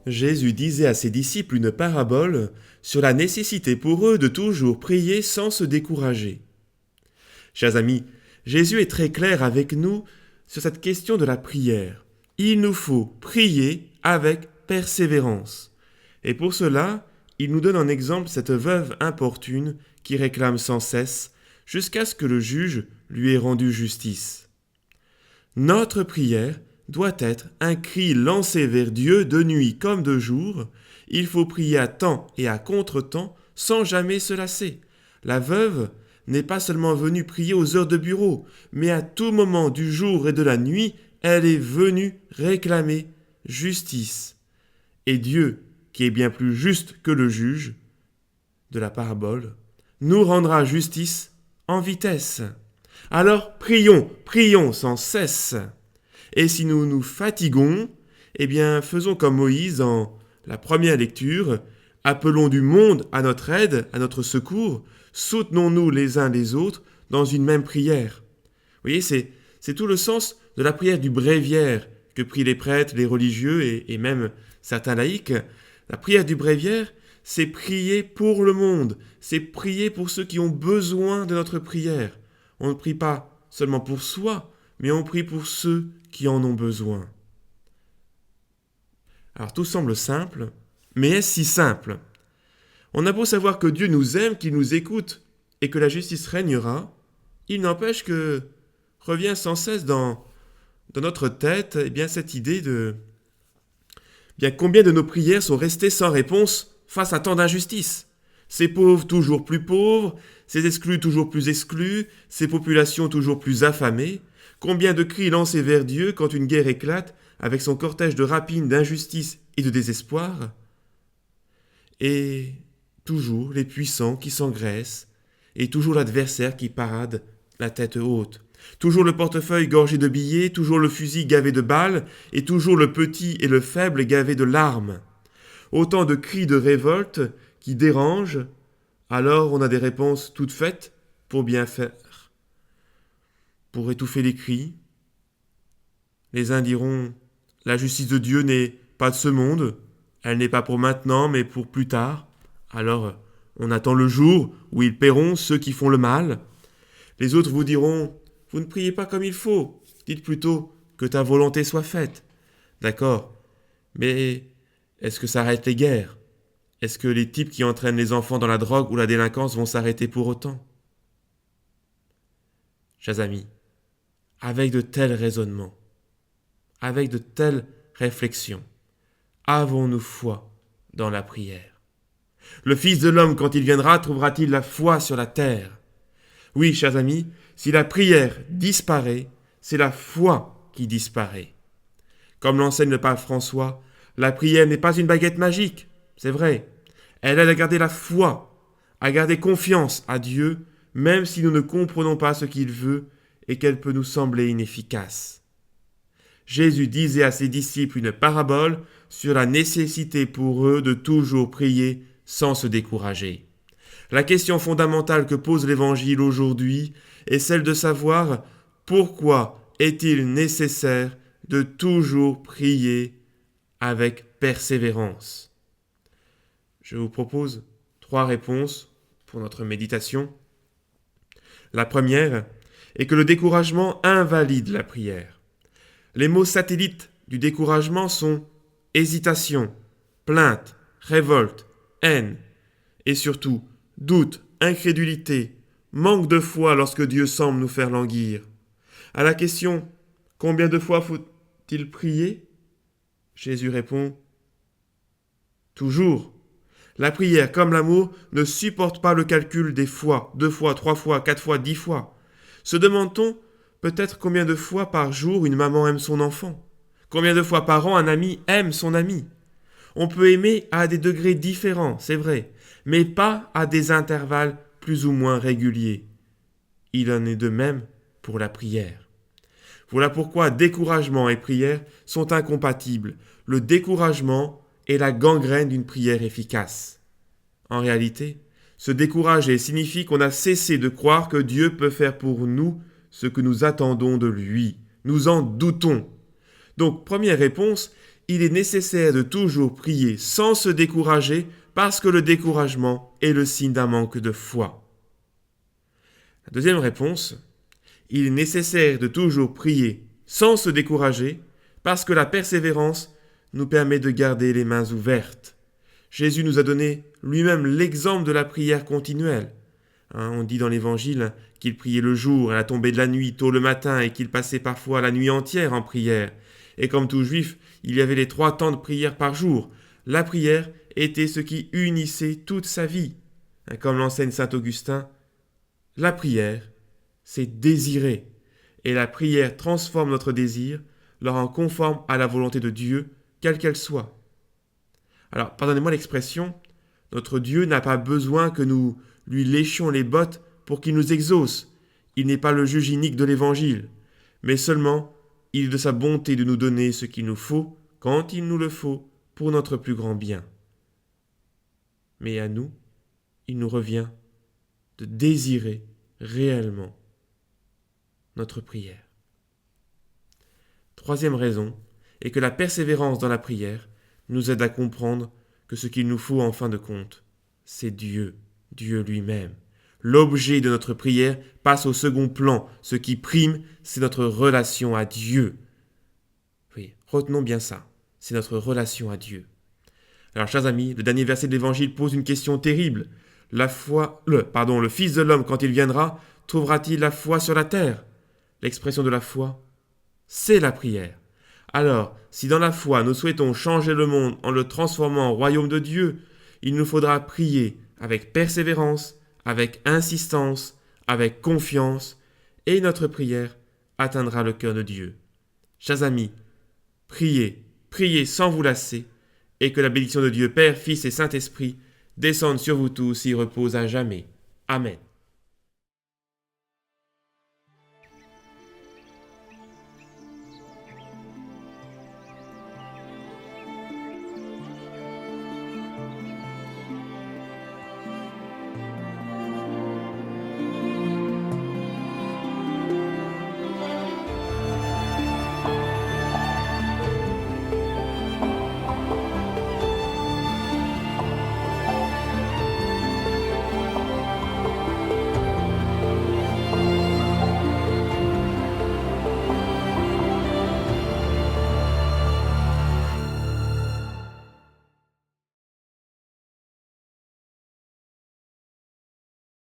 Jésus disait à ses disciples une parabole sur la nécessité pour eux de toujours prier sans se décourager. Chers amis, Jésus est très clair avec nous sur cette question de la prière. Il nous faut prier avec persévérance. Et pour cela, il nous donne en exemple cette veuve importune qui réclame sans cesse jusqu'à ce que le juge lui ait rendu justice. Notre prière doit être un cri lancé vers Dieu de nuit comme de jour. Il faut prier à temps et à contre-temps sans jamais se lasser. La veuve n'est pas seulement venue prier aux heures de bureau, mais à tout moment du jour et de la nuit, elle est venue réclamer justice. Et Dieu, qui est bien plus juste que le juge de la parabole, nous rendra justice en vitesse. Alors prions, prions sans cesse. Et si nous nous fatiguons, eh bien faisons comme Moïse en la première lecture, appelons du monde à notre aide, à notre secours, soutenons-nous les uns les autres dans une même prière. Vous voyez, c'est tout le sens de la prière du bréviaire que prient les prêtres, les religieux et même certains laïcs. La prière du bréviaire, c'est prier pour le monde, c'est prier pour ceux qui ont besoin de notre prière. On ne prie pas seulement pour soi, mais on prie pour ceux qui en ont besoin. Alors tout semble simple, mais est-ce si simple ? On a beau savoir que Dieu nous aime, qu'il nous écoute et que la justice régnera, il n'empêche que revient sans cesse dans notre tête cette idée de combien de nos prières sont restées sans réponse face à tant d'injustices. Ces pauvres toujours plus pauvres, ces exclus toujours plus exclus, ces populations toujours plus affamées. Combien de cris lancés vers Dieu quand une guerre éclate avec son cortège de rapines, d'injustice et de désespoir. Et toujours les puissants qui s'engraissent, et toujours l'adversaire qui parade la tête haute. Toujours le portefeuille gorgé de billets, toujours le fusil gavé de balles, et toujours le petit et le faible gavé de larmes. Autant de cris de révolte qui dérangent, alors on a des réponses toutes faites pour bien faire. Pour étouffer les cris, les uns diront « La justice de Dieu n'est pas de ce monde, elle n'est pas pour maintenant, mais pour plus tard. Alors, on attend le jour où ils paieront ceux qui font le mal. » Les autres vous diront « Vous ne priez pas comme il faut, dites plutôt que ta volonté soit faite. » D'accord, mais est-ce que ça arrête les guerres ? Est-ce que les types qui entraînent les enfants dans la drogue ou la délinquance vont s'arrêter pour autant ? Chers amis, avec de tels raisonnements, avec de telles réflexions, avons-nous foi dans la prière ? Le Fils de l'homme, quand il viendra, trouvera-t-il la foi sur la terre ? Oui, chers amis, si la prière disparaît, c'est la foi qui disparaît. Comme l'enseigne le pape François, la prière n'est pas une baguette magique, c'est vrai. Elle aide à garder la foi, à garder confiance à Dieu, même si nous ne comprenons pas ce qu'il veut et qu'elle peut nous sembler inefficace. Jésus disait à ses disciples une parabole sur la nécessité pour eux de toujours prier sans se décourager. La question fondamentale que pose l'Évangile aujourd'hui est celle de savoir pourquoi est-il nécessaire de toujours prier avec persévérance. Je vous propose 3 réponses pour notre méditation. La première est que le découragement invalide la prière. Les mots satellites du découragement sont hésitation, plainte, révolte, haine et surtout doute, incrédulité, manque de foi lorsque Dieu semble nous faire languir. À la question « Combien de fois faut-il prier ?» Jésus répond « Toujours ». La prière, comme l'amour, ne supporte pas le calcul des fois, 2 fois, 3 fois, 4 fois, 10 fois. Se demande-t-on peut-être combien de fois par jour une maman aime son enfant ? Combien de fois par an un ami aime son ami ? On peut aimer à des degrés différents, c'est vrai, mais pas à des intervalles plus ou moins réguliers. Il en est de même pour la prière. Voilà pourquoi découragement et prière sont incompatibles. Le découragement est la gangrène d'une prière efficace. En réalité, se décourager signifie qu'on a cessé de croire que Dieu peut faire pour nous ce que nous attendons de lui. Nous en doutons. Donc, première réponse, il est nécessaire de toujours prier sans se décourager parce que le découragement est le signe d'un manque de foi. La deuxième réponse, il est nécessaire de toujours prier sans se décourager parce que la persévérance nous permet de garder les mains ouvertes. Jésus nous a donné lui-même l'exemple de la prière continuelle. On dit dans l'Évangile qu'il priait le jour, à la tombée de la nuit, tôt le matin, et qu'il passait parfois la nuit entière en prière. Et comme tout juif, il y avait les 3 temps de prière par jour. La prière était ce qui unissait toute sa vie. Comme l'enseigne saint Augustin, la prière, c'est désirer. Et la prière transforme notre désir, le rend conforme à la volonté de Dieu, quelle qu'elle soit. Alors, pardonnez-moi l'expression, notre Dieu n'a pas besoin que nous lui léchions les bottes pour qu'il nous exauce. Il n'est pas le juge inique de l'Évangile, mais seulement il est de sa bonté de nous donner ce qu'il nous faut, quand il nous le faut, pour notre plus grand bien. Mais à nous, il nous revient de désirer réellement notre prière. Troisième raison est que la persévérance dans la prière nous aide à comprendre que ce qu'il nous faut en fin de compte, c'est Dieu lui-même. L'objet de notre prière passe au second plan. Ce qui prime, c'est notre relation à Dieu. Oui, retenons bien ça. C'est notre relation à Dieu. Alors, chers amis, le dernier verset de l'Évangile pose une question terrible. Le Fils de l'homme, quand il viendra, trouvera-t-il la foi sur la terre ? L'expression de la foi, c'est la prière. Alors, si dans la foi, nous souhaitons changer le monde en le transformant en royaume de Dieu, il nous faudra prier avec persévérance, avec insistance, avec confiance, et notre prière atteindra le cœur de Dieu. Chers amis, priez sans vous lasser, et que la bénédiction de Dieu Père, Fils et Saint-Esprit descende sur vous tous et repose à jamais. Amen.